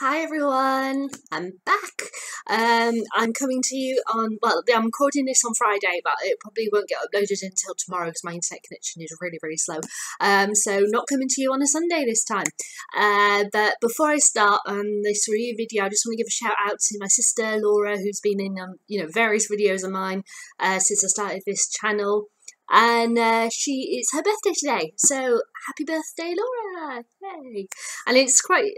Hi everyone, I'm back. I'm coming to you on, I'm recording this on Friday, but it probably won't get uploaded until tomorrow because my internet connection is really, really slow. So not coming to you on a Sunday this time. But before I start on this review video, I just want to give a shout out to my sister Laura, who's been in, various videos of mine since I started this channel. And it's her birthday today, so happy birthday, Laura! Yay! And it's quite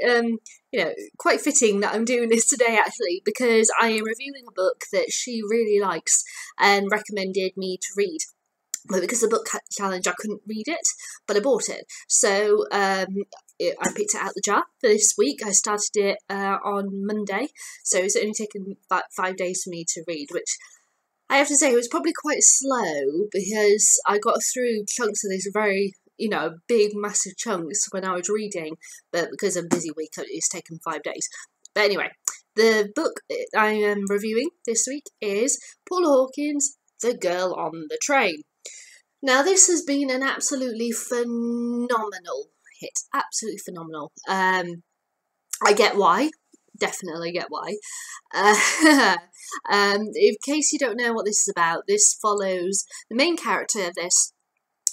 fitting that I'm doing this today actually, because I am reviewing a book that she really likes and recommended me to read. But because of the book challenge, I couldn't read it, but I bought it. So I picked it out the jar for this week. I started it on Monday, so it's only taken about 5 days for me to read, which I have to say it was probably quite slow because I got through chunks of this very, big, massive chunks when I was reading, but because of a busy week, it's taken 5 days. But anyway, the book I am reviewing this week is Paula Hawkins' The Girl on the Train. Now, this has been an absolutely phenomenal hit. Absolutely phenomenal. I get why. Definitely get why. In case you don't know what this is about, this follows the main character of this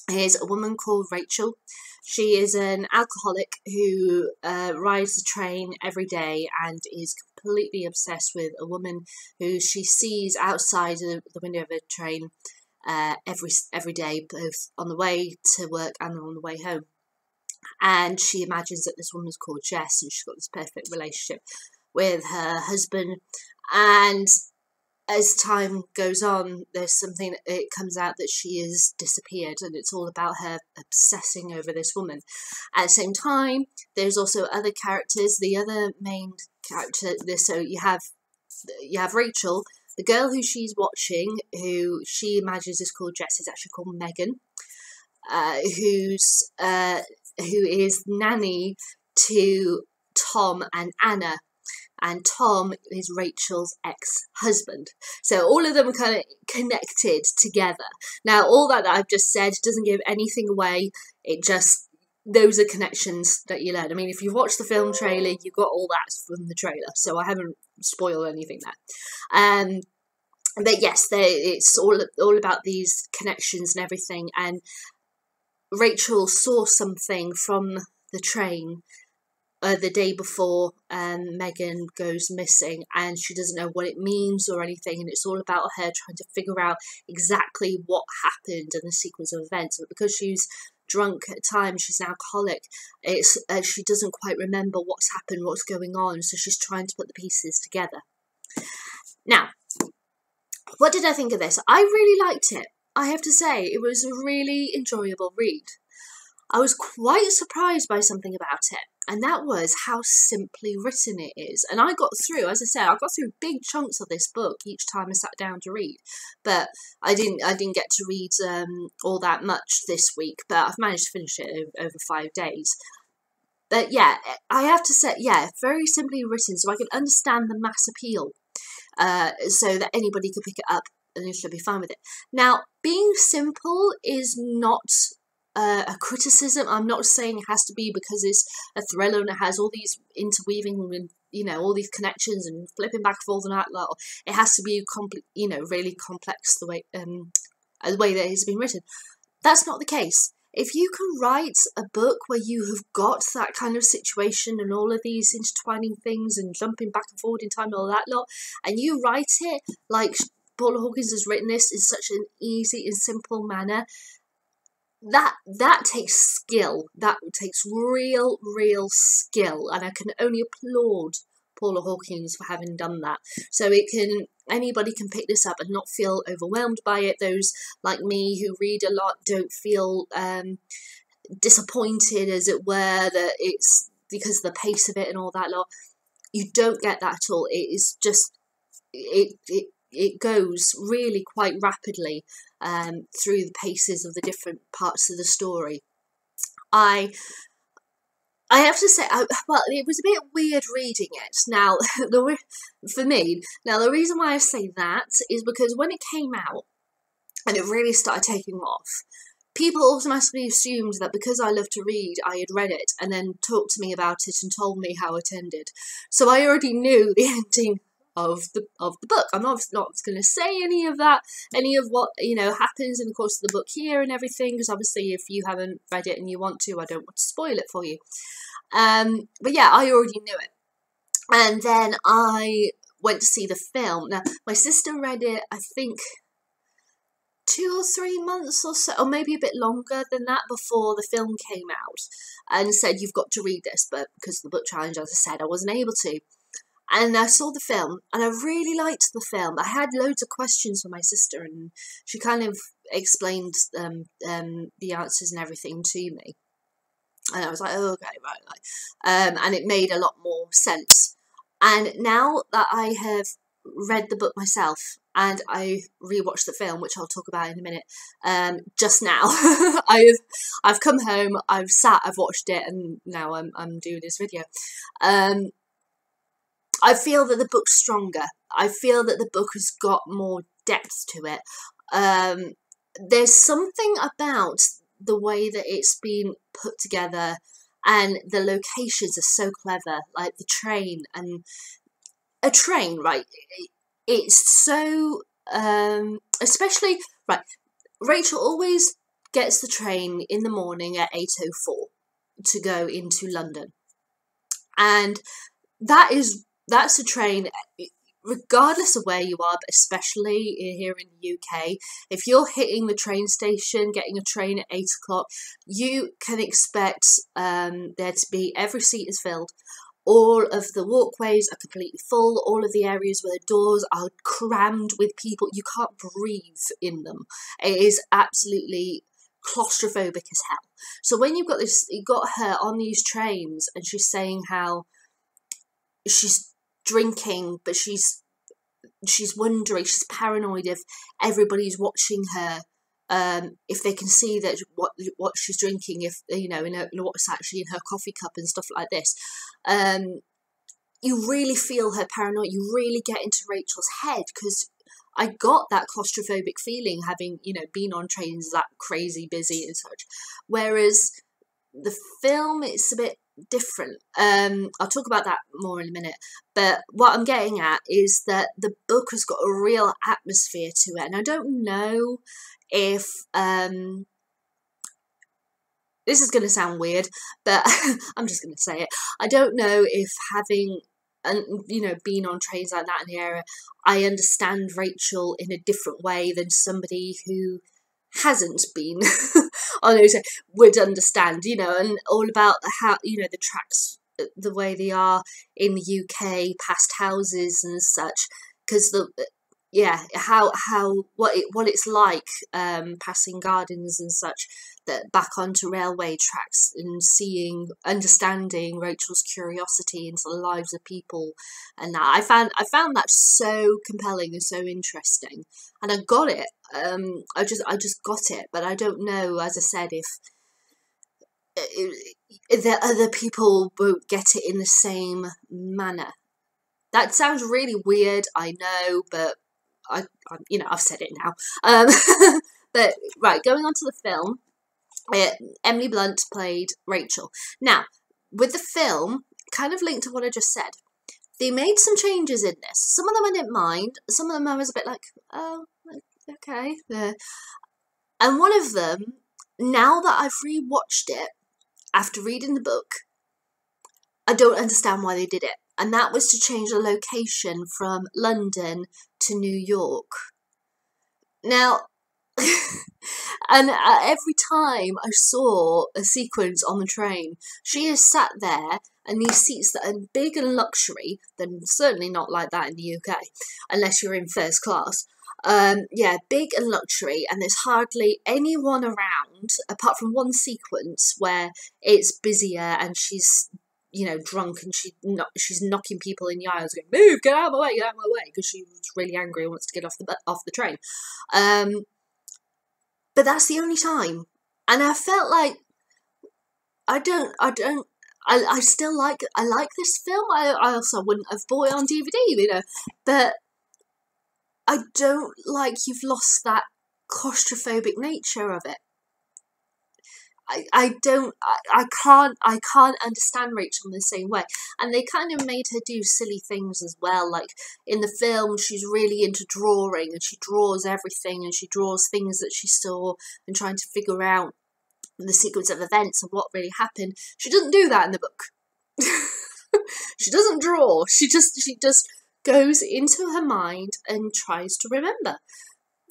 is a woman called Rachel. She is an alcoholic who rides the train every day and is completely obsessed with a woman who she sees outside of the window of a train every day, both on the way to work and on the way home. And she imagines that this woman's called Jess and she's got this perfect relationship with her husband. And as time goes on, there's something, it comes out that she has disappeared, and it's all about her obsessing over this woman. At the same time, there's also other characters. The other main character, so you have Rachel, the girl who she's watching, who she imagines is called Jess, is actually called Megan, who is nanny to Tom and Anna. And Tom is Rachel's ex-husband. So all of them are kind of connected together. Now, all that I've just said doesn't give anything away. Those are connections that you learn. I mean, if you've watched the film trailer, you got all that from the trailer. So I haven't spoiled anything there. But yes, it's all about these connections and everything. And Rachel saw something from the train the day before Megan goes missing, and she doesn't know what it means or anything, and it's all about her trying to figure out exactly what happened in the sequence of events. But because she's drunk at times, she's an alcoholic, she doesn't quite remember what's happened, what's going on, so she's trying to put the pieces together. Now, what did I think of this? I really liked it. I have to say, it was a really enjoyable read. I was quite surprised by something about it, and that was how simply written it is. And I got through, as I said, I got through big chunks of this book each time I sat down to read, but I didn't get to read all that much this week, but I've managed to finish it over 5 days. But yeah, I have to say, yeah, very simply written, so I can understand the mass appeal, so that anybody could pick it up and she'll be fine with it. Now, being simple is not a criticism. I'm not saying it has to be because it's a thriller and it has all these interweaving and all these connections and flipping back and forth and that lot. It has to be really complex the way that it's been written. That's not the case. If you can write a book where you have got that kind of situation and all of these intertwining things and jumping back and forward in time and all that lot, and you write it like Paula Hawkins has written this in such an easy and simple manner, that takes skill. That takes real skill, and I can only applaud Paula Hawkins for having done that. So anybody can pick this up and not feel overwhelmed by it. Those like me who read a lot don't feel disappointed, as it were, that it's because of the pace of it and all that lot. You don't get that at all. It is just it goes really quite rapidly through the paces of the different parts of the story. I have to say, it was a bit weird reading it. Now, for me, the reason why I say that is because when it came out and it really started taking off, people automatically assumed that because I love to read, I had read it and then talked to me about it and told me how it ended. So I already knew the ending of the book. I'm not going to say any of that, any of what happens in the course of the book here and everything, because obviously if you haven't read it and you want to, I don't want to spoil it for you. But yeah, I already knew it, and then I went to see the film. Now my sister read it, I think 2 or 3 months or so, or maybe a bit longer than that, before the film came out, and said, you've got to read this, but because of the book challenge, as I said, I wasn't able to. And I saw the film, and I really liked the film. I had loads of questions for my sister, and she kind of explained the answers and everything to me. And I was like, oh, okay, right. And it made a lot more sense. And now that I have read the book myself, and I rewatched the film, which I'll talk about in a minute, just now, I've come home, I've watched it, and now I'm doing this video. I feel that the book's stronger. I feel that the book has got more depth to it. There's something about the way that it's been put together, and the locations are so clever, like the train, and a train, right? It's so, especially, right, Rachel always gets the train in the morning at 8:04 to go into London. And that's a train, regardless of where you are, but especially here in the UK, if you're hitting the train station, getting a train at 8 o'clock, you can expect there to be, every seat is filled. All of the walkways are completely full. All of the areas where the doors are crammed with people. You can't breathe in them. It is absolutely claustrophobic as hell. So when you've got her on these trains, and she's saying how she's drinking, but she's wondering, she's paranoid if everybody's watching her, if they can see that what she's drinking, if in what's actually in her coffee cup and stuff like this. You really feel her paranoia. You really get into Rachel's head, because I got that claustrophobic feeling having been on trains that crazy busy and such. Whereas the film, it's a bit different. I'll talk about that more in a minute, but what I'm getting at is that the book has got a real atmosphere to it, and I don't know if this is going to sound weird, but I'm just going to say it. I don't know if having been on trains like that in the area, I understand Rachel in a different way than somebody who hasn't been on those would understand, and all about how the tracks, the way they are in the UK, past houses and such, because what it's like passing gardens and such, that back onto railway tracks, and understanding Rachel's curiosity into the lives of people, and that I found that so compelling and so interesting, and I got it. I just got it, but I don't know, as I said, if the other people won't get it in the same manner. That sounds really weird, I know, but I've said it now. But right, going on to the film, Emily Blunt played Rachel. Now, with the film, kind of linked to what I just said, they made some changes in this. Some of them I didn't mind. Some of them I was a bit like, oh, okay. And one of them, now that I've rewatched it after reading the book, I don't understand why they did it. And that was to change the location from London to New York. Now, and every time I saw a sequence on the train, she is sat there, and these seats that are big and luxury, then certainly not like that in the UK, unless you're in first class. Big and luxury, and there's hardly anyone around, apart from one sequence where it's busier and she's drunk, and she's knocking people in the aisles, going, "Move, get out of my way, get out of my way," because she was really angry and wants to get off the train. But that's the only time, and I felt like I still like this film. I also wouldn't have bought it on DVD, but I don't like you've lost that claustrophobic nature of it. I can't understand Rachel in the same way. And they kind of made her do silly things as well. Like in the film, she's really into drawing and she draws everything and she draws things that she saw and trying to figure out the sequence of events and what really happened. She doesn't do that in the book. She doesn't draw. She just goes into her mind and tries to remember.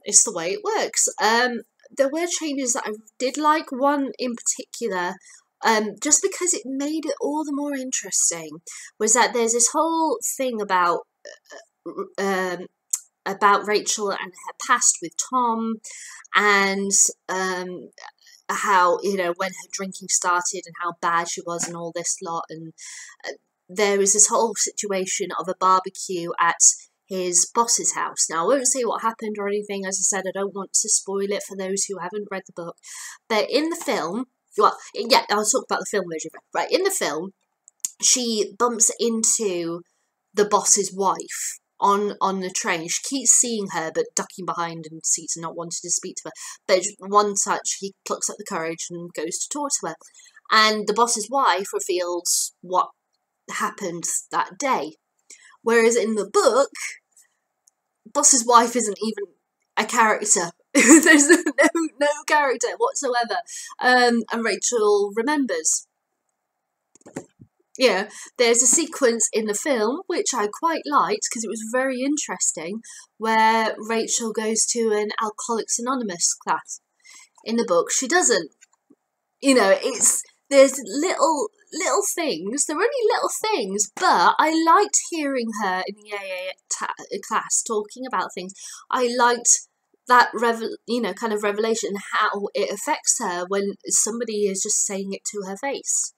It's the way it works. There were changes that I did like. One in particular, just because it made it all the more interesting, was that there's this whole thing about Rachel and her past with Tom, and how, you know, when her drinking started and how bad she was and all this lot, and there was this whole situation of a barbecue at his boss's house. Now, I won't say what happened or anything. As I said, I don't want to spoil it for those who haven't read the book. But in the film, well, yeah, I'll talk about the film version. Right, in the film, she bumps into the boss's wife on the train. She keeps seeing her, but ducking behind in seats and not wanting to speak to her. But one touch, he plucks up the courage and goes to talk to her. And the boss's wife reveals what happened that day. Whereas in the book, boss's wife isn't even a character. There's no character whatsoever. And Rachel remembers. Yeah, there's a sequence in the film which I quite liked because it was very interesting, where Rachel goes to an Alcoholics Anonymous class. In the book, she doesn't. You know, there's little things. They're only little things, but I liked hearing her in the AA class talking about things. I liked that kind of revelation, how it affects her when somebody is just saying it to her face.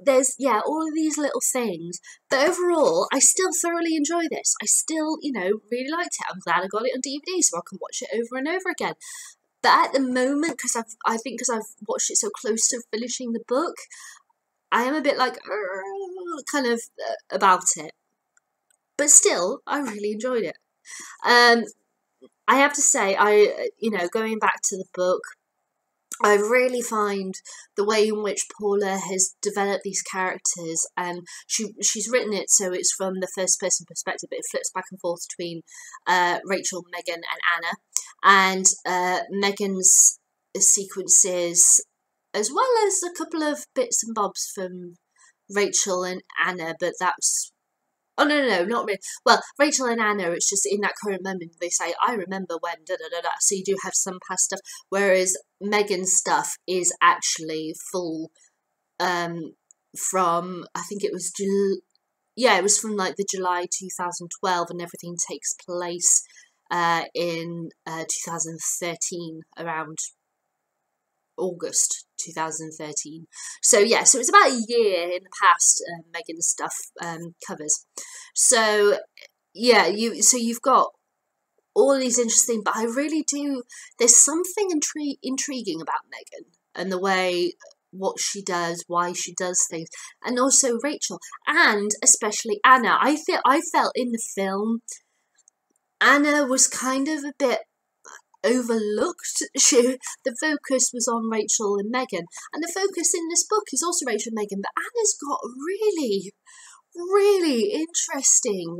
There's all of these little things, but overall I still thoroughly enjoy this. I still, really liked it. I'm glad I got it on DVD so I can watch it over and over again. But at the moment, because I've watched it so close to finishing the book, I am a bit like about it. But still, I really enjoyed it. I have to say, going back to the book, I really find the way in which Paula has developed these characters, and she's written it so it's from the first person perspective, but it flips back and forth between Rachel, Megan, and Anna. And Megan's sequences, as well as a couple of bits and bobs from Rachel and Anna, but that's... Oh, no, not really. Well, Rachel and Anna, it's just in that current moment they say, I remember when, da-da-da-da, so you do have some past stuff, whereas Megan's stuff is actually full from, I think it was, it was from like the July 2012, and everything takes place in 2013, around August 2013. So it's about a year in the past Megan's stuff covers. So you've got all these interesting, but I really do, there's something intriguing about Megan and the way what she does, why she does things, and also Rachel, and especially Anna. I felt in the film Anna was kind of a bit overlooked. The focus was on Rachel and Megan, and the focus in this book is also Rachel and Megan, but Anna's got a really, really interesting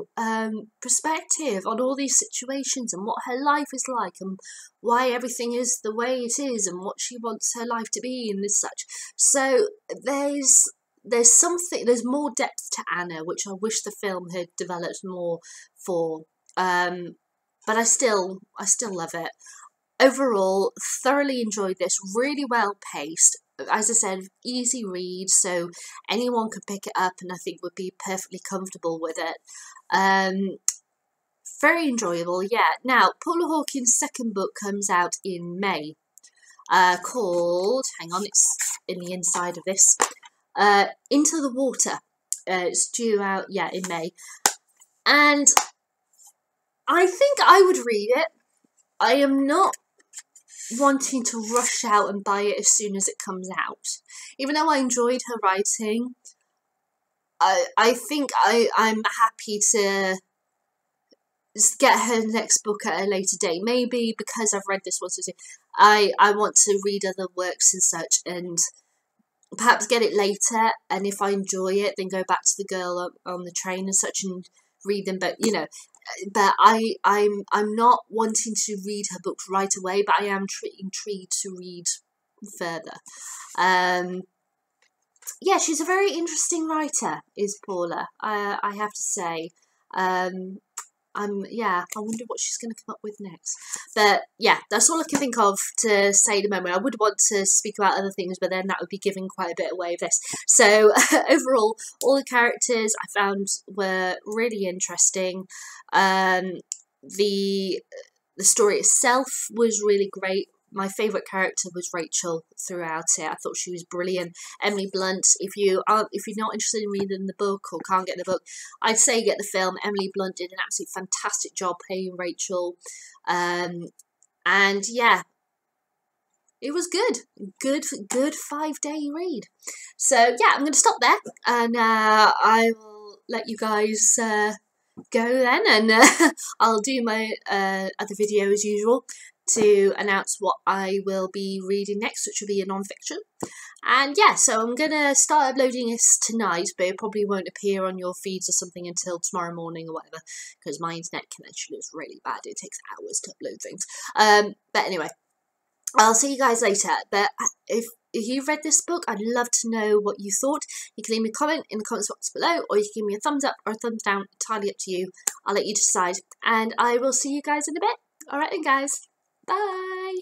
perspective on all these situations and what her life is like and why everything is the way it is and what she wants her life to be and such. So there's more depth to Anna, which I wish the film had developed more for. But I still love it. Overall, thoroughly enjoyed this. Really well paced. As I said, easy read, so anyone could pick it up and I think would be perfectly comfortable with it. Very enjoyable, yeah. Now, Paula Hawkins' second book comes out in May, called, hang on, it's in the inside of this, Into the Water. It's due out, in May. And I think I would read it. I am not wanting to rush out and buy it as soon as it comes out. Even though I enjoyed her writing, I think I'm happy to just get her next book at a later date. Maybe because I've read this one, so I want to read other works and such, and perhaps get it later. And if I enjoy it, then go back to The Girl on the Train and such and read them. But but I'm not wanting to read her books right away. But I am intrigued to read further. Yeah, she's a very interesting writer, is Paula. I have to say. I wonder what she's going to come up with next. But yeah, that's all I can think of to say at the moment. I would want to speak about other things, but then that would be giving quite a bit away of this. So overall, all the characters I found were really interesting. The story itself was really great. My favourite character was Rachel throughout it. I thought she was brilliant. Emily Blunt, if you're not interested in reading the book or can't get the book, I'd say get the film. Emily Blunt did an absolutely fantastic job playing Rachel. And yeah, it was good 5-day read. So yeah, I'm going to stop there, and I will let you guys go then, and I'll do my other video as usual to announce what I will be reading next, which will be a non-fiction. And yeah, so I'm going to start uploading this tonight, but it probably won't appear on your feeds or something until tomorrow morning or whatever, because my internet connection is really bad. It takes hours to upload things. But anyway, I'll see you guys later. But if you've read this book, I'd love to know what you thought. You can leave me a comment in the comments box below, or you can give me a thumbs up or a thumbs down, entirely up to you. I'll let you decide. And I will see you guys in a bit. Alright then guys, bye!